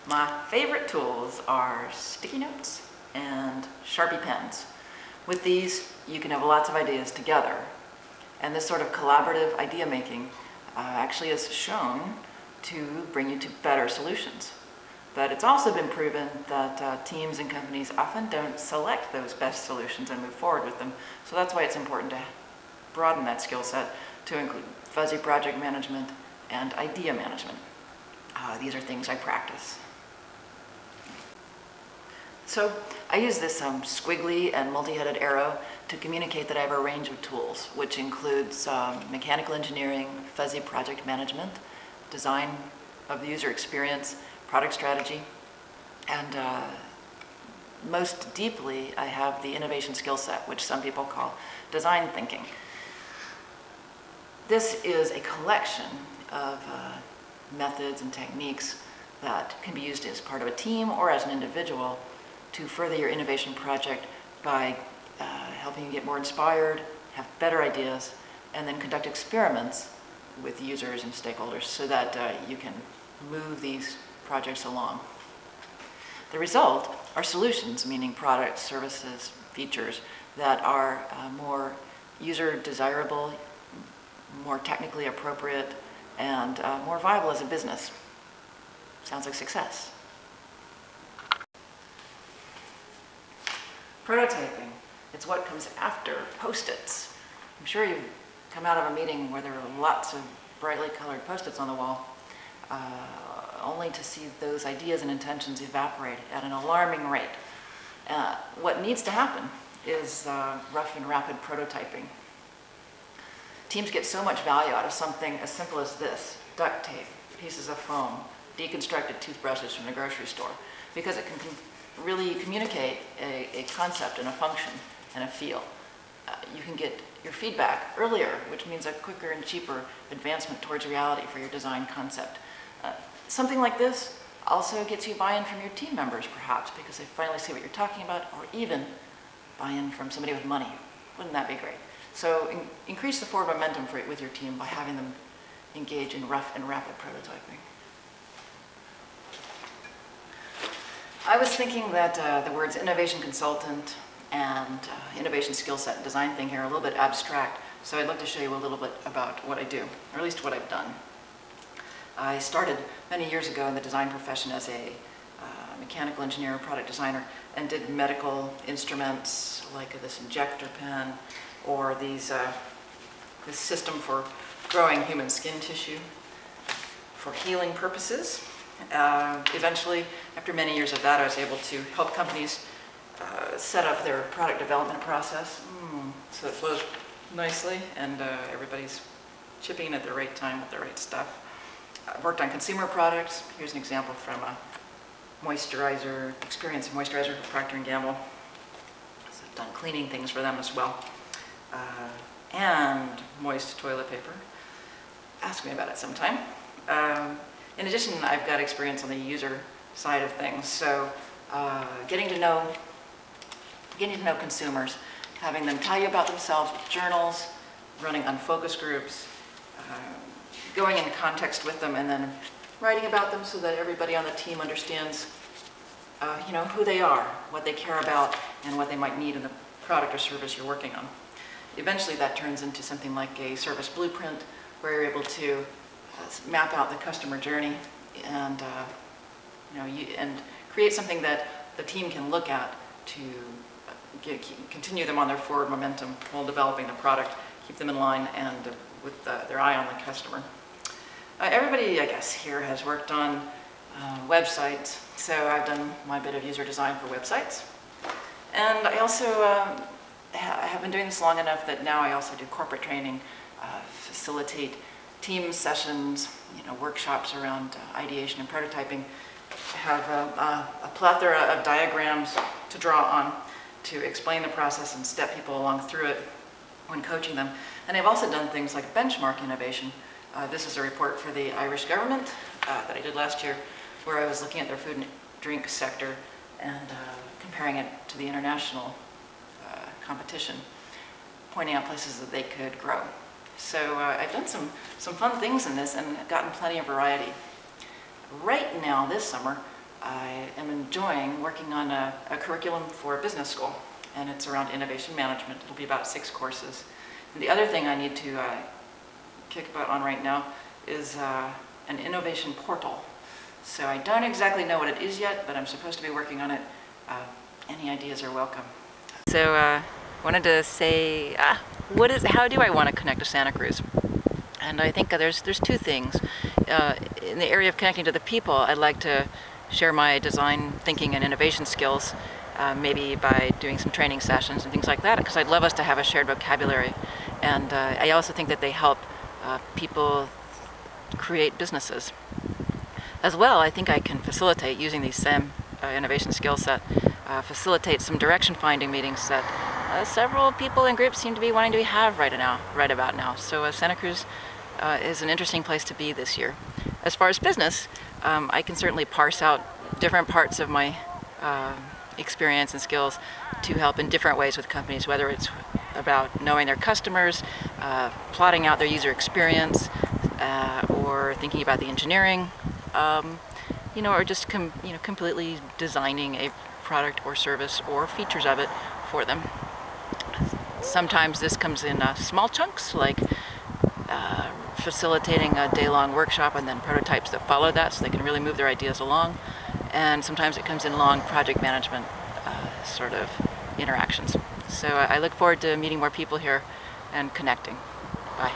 My favorite tools are sticky notes and Sharpie pens. With these, you can have lots of ideas together. And this sort of collaborative idea making actually is shown to bring you to better solutions. But it's also been proven that teams and companies often don't select those best solutions and move forward with them. So that's why it's important to broaden that skill set to include fuzzy project management and idea management. These are things I practice. So I use this squiggly and multi-headed arrow to communicate that I have a range of tools, which includes mechanical engineering, fuzzy project management, design of the user experience, product strategy, and most deeply I have the innovation skill set, which some people call design thinking. This is a collection of methods and techniques that can be used as part of a team or as an individual to further your innovation project by helping you get more inspired, have better ideas, and then conduct experiments with users and stakeholders so that you can move these projects along. The result are solutions, meaning products, services, features that are more user desirable, more technically appropriate, and more viable as a business. Sounds like success. Prototyping. It's what comes after Post-its. I'm sure you've come out of a meeting where there are lots of brightly colored Post-its on the wall, only to see those ideas and intentions evaporate at an alarming rate. What needs to happen is rough and rapid prototyping. Teams get so much value out of something as simple as this: duct tape, pieces of foam, deconstructed toothbrushes from the grocery store, because it can really communicate a concept and a function and a feel. You can get your feedback earlier, which means a quicker and cheaper advancement towards reality for your design concept. Something like this also gets you buy-in from your team members, perhaps, because they finally see what you're talking about, or even buy-in from somebody with money. Wouldn't that be great? So increase the forward momentum with your team by having them engage in rough and rapid prototyping. I was thinking that the words innovation consultant and innovation skill set and design thinking are a little bit abstract, so I'd like to show you a little bit about what I do, or at least what I've done. I started many years ago in the design profession as a mechanical engineer, product designer, and did medical instruments like this injector pen or this system for growing human skin tissue for healing purposes. Eventually, after many years of that, I was able to help companies set up their product development process so it flows nicely and everybody's chipping in at the right time with the right stuff. I've worked on consumer products. Here's an example from a moisturizer, experience moisturizer for Procter & Gamble. So I've done cleaning things for them as well. And moist toilet paper. Ask me about it sometime. In addition, I've got experience on the user side of things. So getting to know consumers, having them tell you about themselves with journals, running unfocus groups, going in context with them, and then writing about them so that everybody on the team understands who they are, what they care about, and what they might need in the product or service you're working on. Eventually that turns into something like a service blueprint where you're able to map out the customer journey and and create something that the team can look at to continue them on their forward momentum while developing the product, keep them in line and with their eye on the customer. Everybody, I guess, here has worked on websites, so I've done my bit of user design for websites. And I also have been doing this long enough that now I also do corporate training, facilitate team sessions, workshops around ideation and prototyping. I have a plethora of diagrams to draw on to explain the process and step people along through it when coaching them. And I've also done things like benchmark innovation. This is a report for the Irish government that I did last year, where I was looking at their food and drink sector and comparing it to the international competition, pointing out places that they could grow. So I've done some fun things in this and gotten plenty of variety. Right now, this summer, I am enjoying working on a curriculum for business school, and it's around innovation management. It'll be about 6 courses. And the other thing I need to kick butt on right now is an innovation portal. So I don't exactly know what it is yet, but I'm supposed to be working on it. Any ideas are welcome. So wanted to say, how do I want to connect to Santa Cruz? And I think there's 2 things. In the area of connecting to the people, I'd like to share my design thinking and innovation skills, maybe by doing some training sessions and things like that, because I'd love us to have a shared vocabulary. And I also think that they help people create businesses. As well, I think I can facilitate, using these same innovation skill set, facilitate some direction finding meetings that several people and groups seem to be wanting to have right about now. So Santa Cruz is an interesting place to be this year. As far as business, I can certainly parse out different parts of my experience and skills to help in different ways with companies, whether it's about knowing their customers, plotting out their user experience, or thinking about the engineering, or just completely designing a product or service or features of it for them. Sometimes this comes in small chunks, like facilitating a day-long workshop and then prototypes that follow that so they can really move their ideas along. And sometimes it comes in long project management sort of interactions. So I look forward to meeting more people here and connecting. Bye.